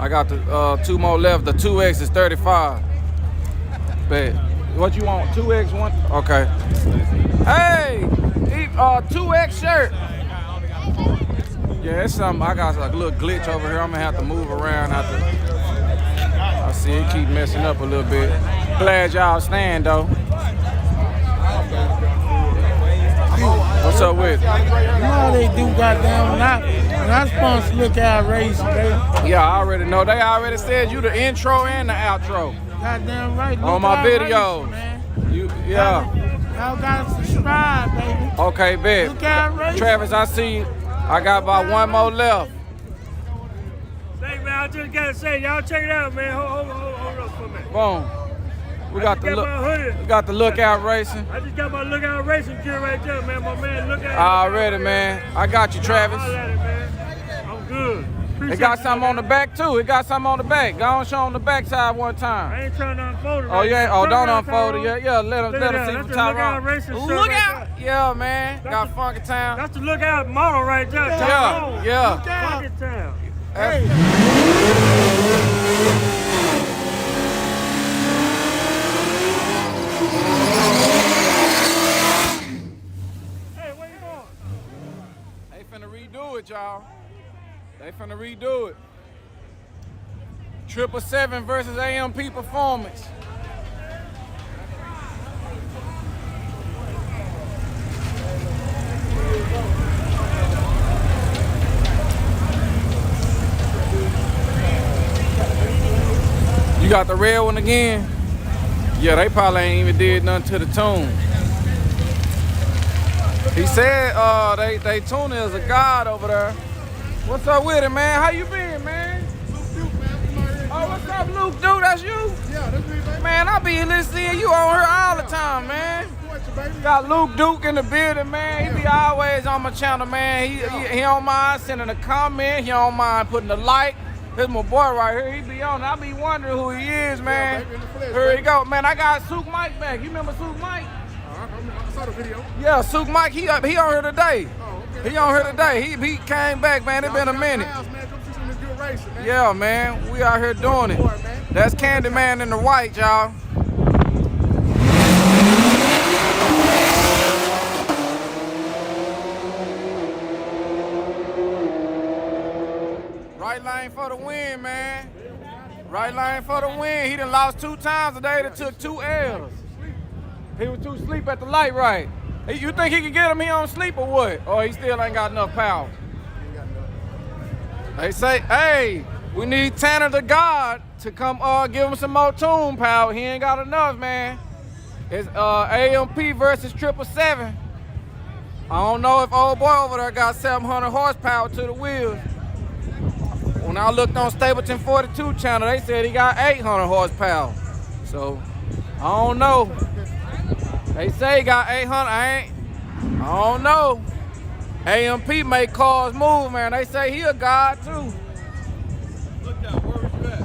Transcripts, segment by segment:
I got the 2 more left. The 2X is 35. Bet. What you want? 2X one? Okay. Hey, 2X shirt. Yeah, it's something. I got like a little glitch over here. I'm gonna have to move around. I see it keep messing up a little bit. Glad y'all staying though. What's up with? You know how they do, goddamn. When I sponsor Lookout Racing, baby. Yeah, I already know. They already said you the intro and the outro. Goddamn right. On my videos. Yeah. Y'all gotta subscribe, baby. Okay, bet. Lookout Racing. Travis, I see. I got about 1 more left. Hey man, I just gotta say, y'all check it out, man. Hold up for a minute. Boom. We got the Lookout Racing. I just got my Lookout Racing gear right there, man. My man, Lookout. Already, man. I got you, Travis. I'm good. It got something on the back too. It got something on the back. Go on, show on the back side one time. I ain't trying to unfold it. Oh yeah. Oh, don't unfold it. Yeah. Let them see from top Lookout Racing. Look out! Yeah, man. Got Funky Town. That's the Lookout model right there. Yeah. Funky Town. Hey. Hey, where you going? They finna redo it, y'all. They finna redo it. 777 versus AMP Performance. You got the red one again? Yeah, they probably ain't even did nothing to the tune. He said they tune is a god over there. What's up with it, man? How you been, man? Luke Duke, man. Oh, what's up, Luke Duke? That's you? Yeah, that's me, baby. Man, I be listening. You on here all the time, man. Got Luke Duke in the building, man. He be always on my channel, man. He don't mind sending a comment. He don't mind putting a like. This my boy right here. He be on. I be wondering who he is, man. Yeah, baby, in the flesh, Here baby. he go, man. I got Souk Mike back. You remember Souk Mike? I saw the video. Yeah, Souk Mike. He on here today. Oh, okay. He on here today. He came back, man. It been a minute. House, man. Come see some of this good racing, man. Yeah, man. We out here doing it. Boy, man. That's Candyman in the white, y'all. Right lane for the win, man. Right lane for the win. He done lost 2 times today. That took 2 L's. He was too asleep at the light, right? You think he can get him? He on sleep or what? Or he still ain't got enough power? They say, hey, we need Tanner the God to come give him some more tune power. He ain't got enough, man. It's AMP versus 777. I don't know if old boy over there got 700 horsepower to the wheels. When I looked on Stapleton 42 channel, they said he got 800 horsepower. So, I don't know. They say he got 800, I don't know. AMP make cars move, man. They say he a god too. Look down, where was you at?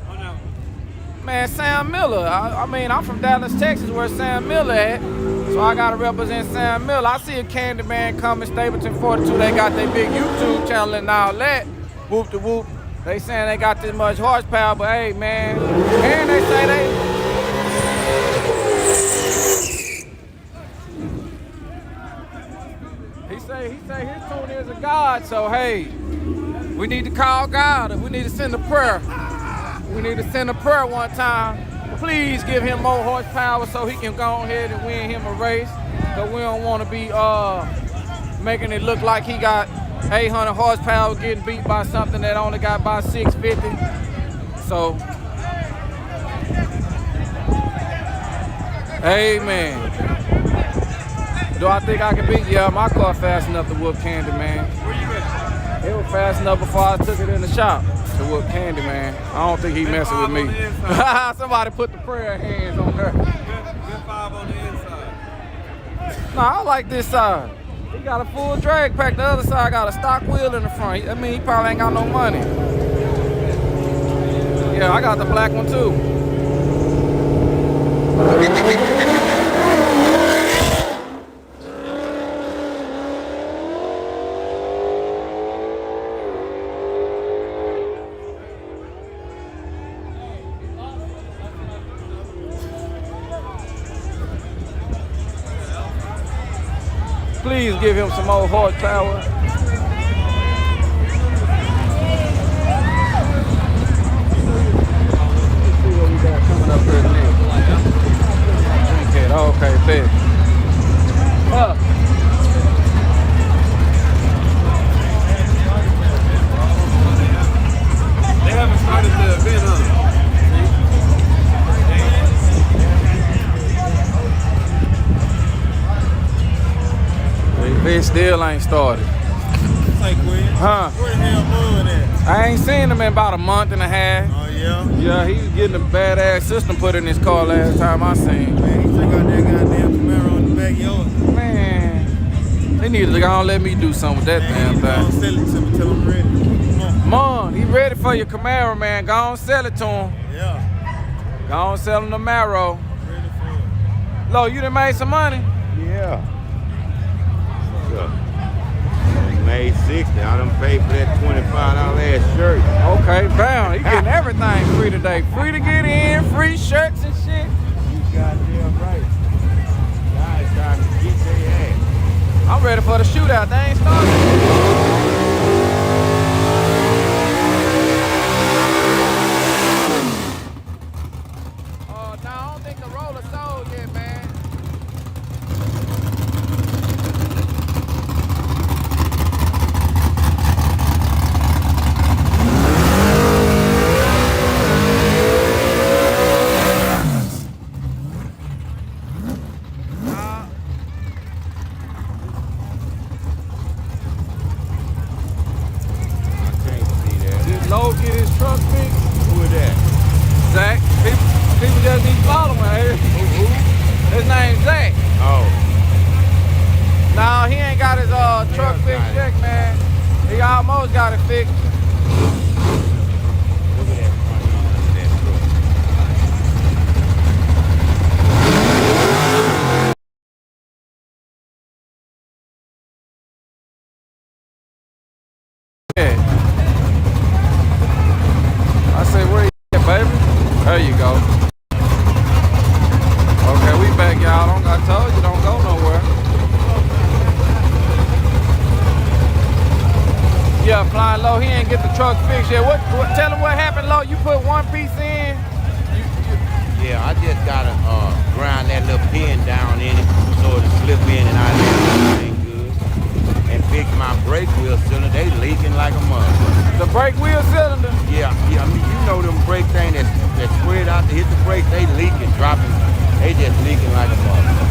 On that one. Man, Sam Miller. I mean, I'm from Dallas, Texas, where Sam Miller at. So I gotta represent Sam Miller. I see a Candyman coming, Stapleton 42. They got their big YouTube channel and all that. Whoop de whoop. They saying they got this much horsepower, but hey, man. And they say they. He say his tune is a God, so hey, we need to call God. We need to send a prayer. We need to send a prayer one time. Please give him more horsepower so he can go ahead and win him a race. Cause we don't want to be making it look like he got 800 horsepower getting beat by something that only got about 650. So, amen. Do I think I can beat? Yeah, my car fast enough to whoop Candyman. Where you at? It was fast enough before I took it in the shop to whoop Candyman. I don't think he messing with me. Somebody put the prayer hands on her. Good 5 on the inside. Nah, I like this side. He got a full drag pack. The other side got a stock wheel in the front. I mean, he probably ain't got no money. Yeah, I got the black one too. Please give him some more horsepower. See what we got coming up here next. Okay, bet. They haven't started the event, huh? The event still ain't started. Like Quinn. Huh? Where the hell Bud at? I ain't seen him in about a month and a half. Oh, yeah? Yeah, he was getting a badass system put in his car last time I seen. Man, he took out that goddamn Camaro in the backyard. Man, they need to go and let me do something with that damn Man, thing. sell it to me till I'm ready. Come on. Mom, he ready for your Camaro, man. Go on, sell it to him. Yeah. Go on, sell him the Camaro. Ready for it. Lo, you done made some money? Yeah. So, he made 60. I done paid for that $25 ass shirt. Okay, bam. He getting everything free today. Free to get in, free shirts and shit. You goddamn right. Guys trying to get their ass. I'm ready for the shootout. They ain't started. No, I don't think the roller sold yet, man. Low get his truck fixed. Who is that? Zach. People just be following here. Who? His name's Zach. Oh. Nah, he ain't got his truck Yeah, fixed got it. yet, man. He almost got it fixed. Look at that front end of that truck. Yeah. I say, where you at, baby? There you go. Okay, we back, y'all. I told you, don't go nowhere. Yeah, flying low. He ain't get the truck fixed yet. Tell him what happened, low. You put one piece in. Yeah, I just gotta grind that little pin down in it so it'll slip in and out of everything good. And fix my brake wheel cylinder. They leaking like a motherfucker. The brake wheel cylinder. Yeah, I mean, you know them brake things that spread out to hit the brake, they leaking, dropping. They just leaking like a motherfucker.